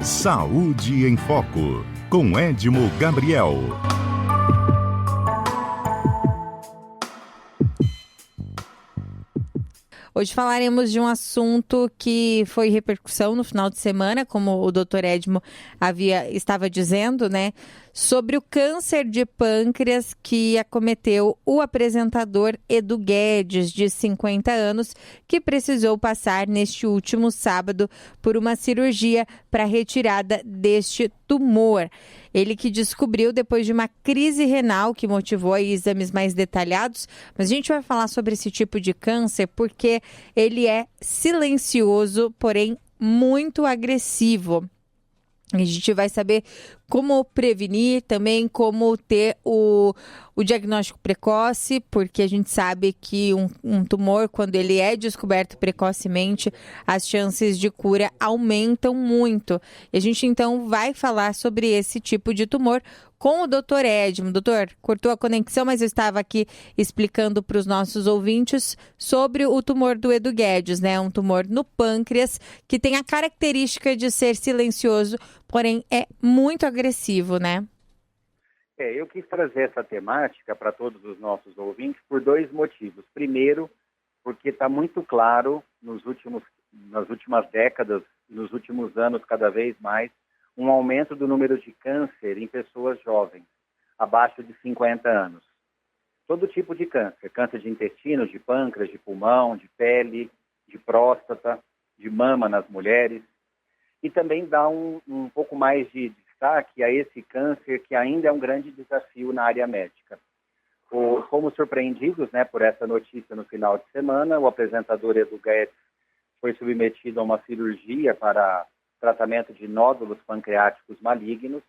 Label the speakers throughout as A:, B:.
A: Saúde em Foco, com Edmo Gabriel.
B: Hoje falaremos de um assunto que foi repercussão no final de semana, como o Dr. Edmo estava dizendo, né? Sobre o câncer de pâncreas que acometeu o apresentador Edu Guedes, de 50 anos, que precisou passar neste último sábado por uma cirurgia para retirada deste tumor. Ele que descobriu depois de uma crise renal que motivou aí exames mais detalhados, mas a gente vai falar sobre esse tipo de câncer porque ele é silencioso, porém muito agressivo. A gente vai saber como prevenir, também como ter o diagnóstico precoce, porque a gente sabe que um tumor, quando ele é descoberto precocemente, as chances de cura aumentam muito. E a gente então vai falar sobre esse tipo de tumor com o Dr. Edmo. Doutor, cortou a conexão, mas eu estava aqui explicando para os nossos ouvintes sobre o tumor do Edu Guedes, né? Um tumor no pâncreas que tem a característica de ser silencioso, porém é muito agressivo, né?
C: Eu quis trazer essa temática para todos os nossos ouvintes por dois motivos. Primeiro, porque está muito claro nas últimas décadas, nos últimos anos cada vez mais, um aumento do número de câncer em pessoas jovens, abaixo de 50 anos. Todo tipo de câncer, câncer de intestino, de pâncreas, de pulmão, de pele, de próstata, de mama nas mulheres. E também dá um pouco mais de destaque a esse câncer que ainda é um grande desafio na área médica. Fomos surpreendidos, por essa notícia no final de semana. O apresentador Edu Guedes foi submetido a uma cirurgia para tratamento de nódulos pancreáticos malignos.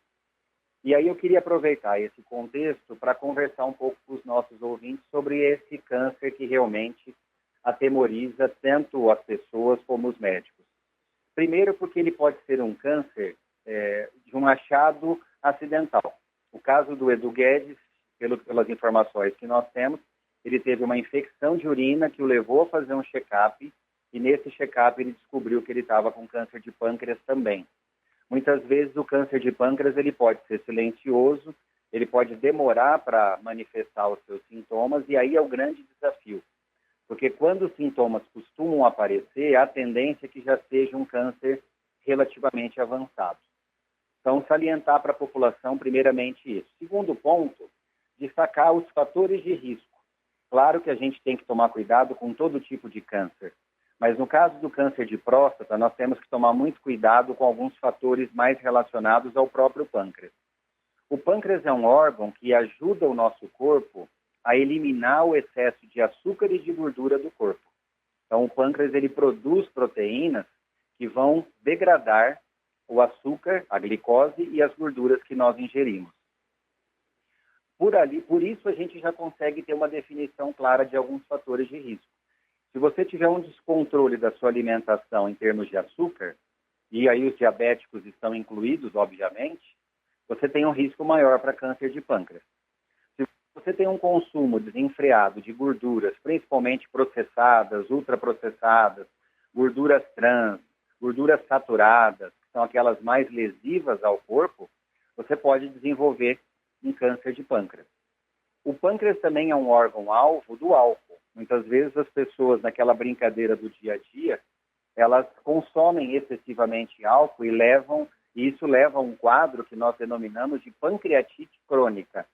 C: E aí eu queria aproveitar esse contexto para conversar um pouco com os nossos ouvintes sobre esse câncer que realmente atemoriza tanto as pessoas como os médicos. Primeiro porque ele pode ser um câncer de um achado acidental. O caso do Edu Guedes, pelas informações que nós temos, ele teve uma infecção de urina que o levou a fazer um check-up, e nesse check-up ele descobriu que ele estava com câncer de pâncreas também. Muitas vezes o câncer de pâncreas ele pode ser silencioso, ele pode demorar para manifestar os seus sintomas, e aí é o grande desafio. Porque quando os sintomas costumam aparecer, a tendência é que já seja um câncer relativamente avançado. Então, salientar para a população, primeiramente, isso. Segundo ponto, destacar os fatores de risco. Claro que a gente tem que tomar cuidado com todo tipo de câncer, mas no caso do câncer de próstata, nós temos que tomar muito cuidado com alguns fatores mais relacionados ao próprio pâncreas. O pâncreas é um órgão que ajuda o nosso corpo a eliminar o excesso de açúcar e de gordura do corpo. Então, o pâncreas ele produz proteínas que vão degradar o açúcar, a glicose e as gorduras que nós ingerimos. Por isso, a gente já consegue ter uma definição clara de alguns fatores de risco. Se você tiver um descontrole da sua alimentação em termos de açúcar, e aí os diabéticos estão incluídos, obviamente, você tem um risco maior para câncer de pâncreas. Se você tem um consumo desenfreado de gorduras, principalmente processadas, ultraprocessadas, gorduras trans, gorduras saturadas, que são aquelas mais lesivas ao corpo, você pode desenvolver um câncer de pâncreas. O pâncreas também é um órgão-alvo do álcool. Muitas vezes as pessoas, naquela brincadeira do dia a dia, elas consomem excessivamente álcool e isso leva a um quadro que nós denominamos de pancreatite crônica,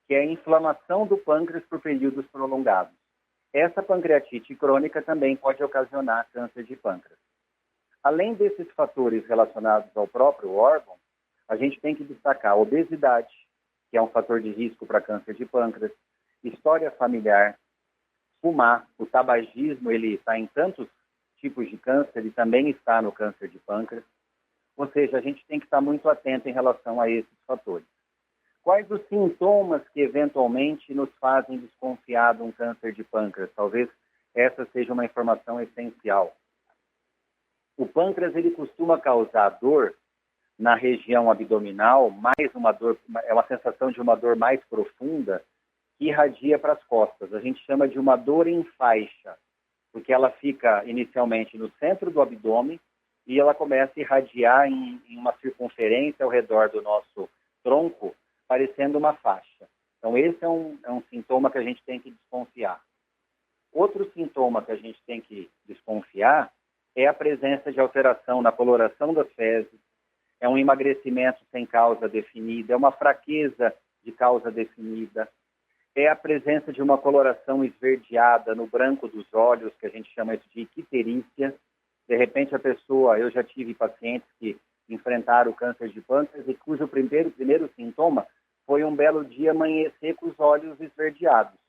C: que é a inflamação do pâncreas por períodos prolongados. Essa pancreatite crônica também pode ocasionar câncer de pâncreas. Além desses fatores relacionados ao próprio órgão, a gente tem que destacar a obesidade, que é um fator de risco para câncer de pâncreas, história familiar, fumar, o tabagismo, ele está em tantos tipos de câncer e também está no câncer de pâncreas. Ou seja, a gente tem que estar muito atento em relação a esses fatores. Quais os sintomas que eventualmente nos fazem desconfiar de um câncer de pâncreas? Talvez essa seja uma informação essencial. O pâncreas ele costuma causar dor na região abdominal, é uma sensação de uma dor mais profunda que irradia para as costas. A gente chama de uma dor em faixa, porque ela fica inicialmente no centro do abdômen e ela começa a irradiar em uma circunferência ao redor do nosso tronco, parecendo uma faixa. Então, esse é um sintoma que a gente tem que desconfiar. Outro sintoma que a gente tem que desconfiar é a presença de alteração na coloração das fezes, é um emagrecimento sem causa definida, é uma fraqueza de causa definida, é a presença de uma coloração esverdeada no branco dos olhos, que a gente chama isso de icterícia. De repente a pessoa, eu já tive pacientes que enfrentaram o câncer de pâncreas e cujo primeiro sintoma foi um belo dia amanhecer com os olhos esverdeados,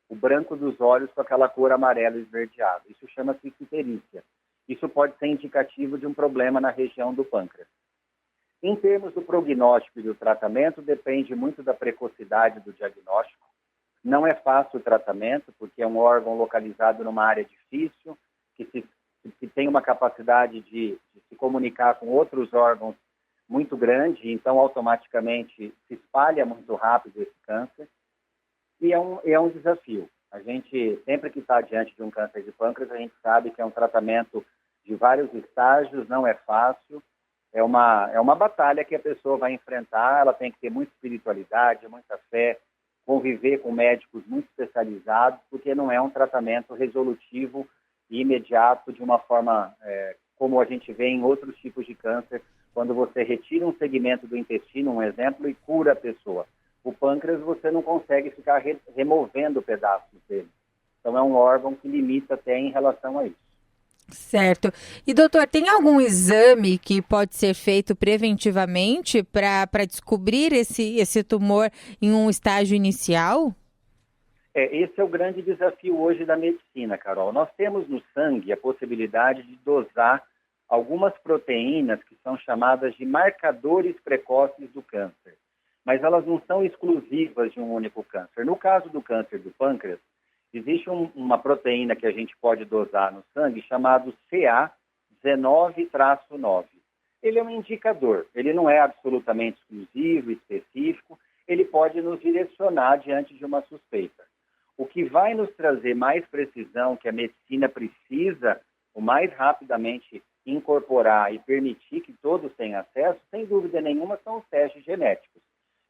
C: o branco dos olhos com aquela cor amarela esverdeada. Isso chama-se icterícia. Isso pode ser indicativo de um problema na região do pâncreas. Em termos do prognóstico e do tratamento, depende muito da precocidade do diagnóstico. Não é fácil o tratamento, porque é um órgão localizado numa área difícil, que tem uma capacidade de se comunicar com outros órgãos muito grande, então automaticamente se espalha muito rápido esse câncer. E é um desafio. A gente, sempre que está diante de um câncer de pâncreas, a gente sabe que é um tratamento de vários estágios, não é fácil. É uma batalha que a pessoa vai enfrentar, ela tem que ter muita espiritualidade, muita fé, conviver com médicos muito especializados, porque não é um tratamento resolutivo e imediato de uma forma como a gente vê em outros tipos de câncer, quando você retira um segmento do intestino, um exemplo, e cura a pessoa. O pâncreas você não consegue ficar removendo pedaços dele. Então é um órgão que limita até em relação a isso.
B: Certo. E doutor, tem algum exame que pode ser feito preventivamente para descobrir esse tumor em um estágio inicial?
C: Esse é o grande desafio hoje da medicina, Carol. Nós temos no sangue a possibilidade de dosar algumas proteínas que são chamadas de marcadores precoces do câncer, mas elas não são exclusivas de um único câncer. No caso do câncer do pâncreas, existe uma proteína que a gente pode dosar no sangue chamado CA19-9. Ele é um indicador, ele não é absolutamente exclusivo, específico, ele pode nos direcionar diante de uma suspeita. O que vai nos trazer mais precisão, que a medicina precisa o mais rapidamente incorporar e permitir que todos tenham acesso, sem dúvida nenhuma, são os testes genéticos.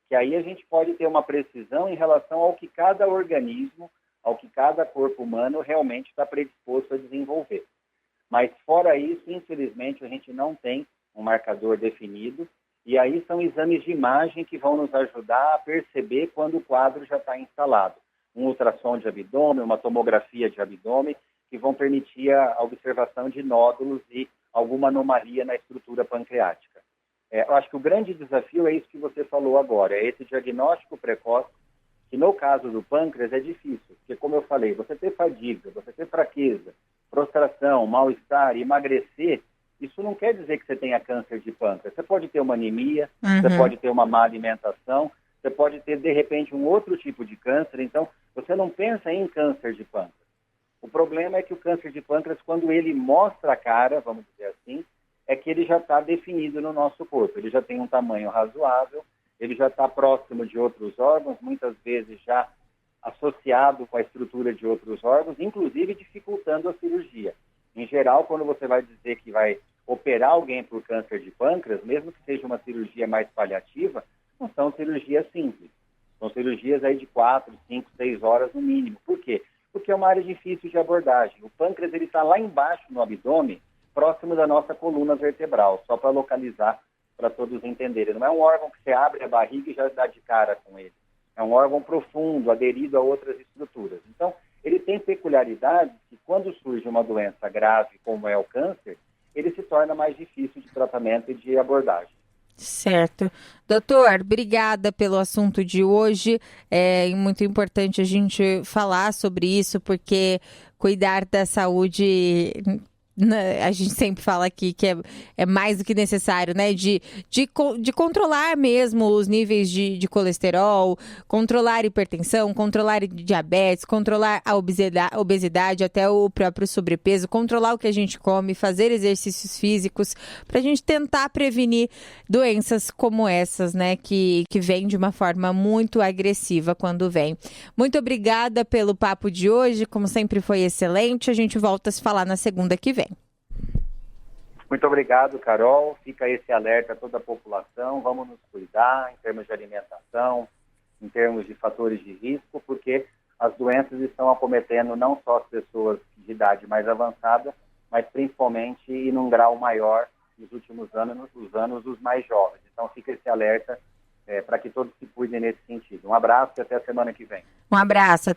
C: Que aí a gente pode ter uma precisão em relação ao que cada organismo, ao que cada corpo humano realmente está predisposto a desenvolver. Mas fora isso, infelizmente, a gente não tem um marcador definido, e aí são exames de imagem que vão nos ajudar a perceber quando o quadro já está instalado. Um ultrassom de abdômen, uma tomografia de abdômen, que vão permitir a observação de nódulos e alguma anomalia na estrutura pancreática. Eu acho que o grande desafio é isso que você falou agora, é esse diagnóstico precoce, que no caso do pâncreas é difícil, porque como eu falei, você ter fadiga, você ter fraqueza, prostração, mal-estar, emagrecer, isso não quer dizer que você tenha câncer de pâncreas. Você pode ter uma anemia, você pode ter uma má alimentação, você pode ter, de repente, um outro tipo de câncer. Então, você não pensa em câncer de pâncreas. O problema é que o câncer de pâncreas, quando ele mostra a cara, vamos dizer assim, é que ele já está definido no nosso corpo. Ele já tem um tamanho razoável, ele já está próximo de outros órgãos, muitas vezes já associado com a estrutura de outros órgãos, inclusive dificultando a cirurgia. Em geral, quando você vai dizer que vai operar alguém por câncer de pâncreas, mesmo que seja uma cirurgia mais paliativa, não são cirurgias simples. São cirurgias aí de 4, 5, 6 horas no mínimo. Por quê? Porque é uma área difícil de abordagem. O pâncreas ele está lá embaixo no abdômen, próximo da nossa coluna vertebral, só para localizar, para todos entenderem. Não é um órgão que você abre a barriga e já dá de cara com ele. É um órgão profundo, aderido a outras estruturas. Então, ele tem peculiaridades que, quando surge uma doença grave, como é o câncer, ele se torna mais difícil de tratamento e de abordagem.
B: Certo. Doutor, obrigada pelo assunto de hoje. É muito importante a gente falar sobre isso, porque cuidar da saúde, a gente sempre fala aqui que é mais do que necessário, né? De controlar mesmo os níveis de colesterol, controlar a hipertensão, controlar a diabetes, controlar a obesidade, até o próprio sobrepeso, controlar o que a gente come, fazer exercícios físicos, para a gente tentar prevenir doenças como essas, né? Que vêm de uma forma muito agressiva quando vem. Muito obrigada pelo papo de hoje, como sempre foi excelente. A gente volta a se falar na segunda que vem.
C: Muito obrigado, Carol. Fica esse alerta a toda a população. Vamos nos cuidar em termos de alimentação, em termos de fatores de risco, porque as doenças estão acometendo não só as pessoas de idade mais avançada, mas principalmente e num grau maior nos últimos anos, os mais jovens. Então fica esse alerta para que todos se cuidem nesse sentido. Um abraço e até a semana que vem.
B: Um abraço, até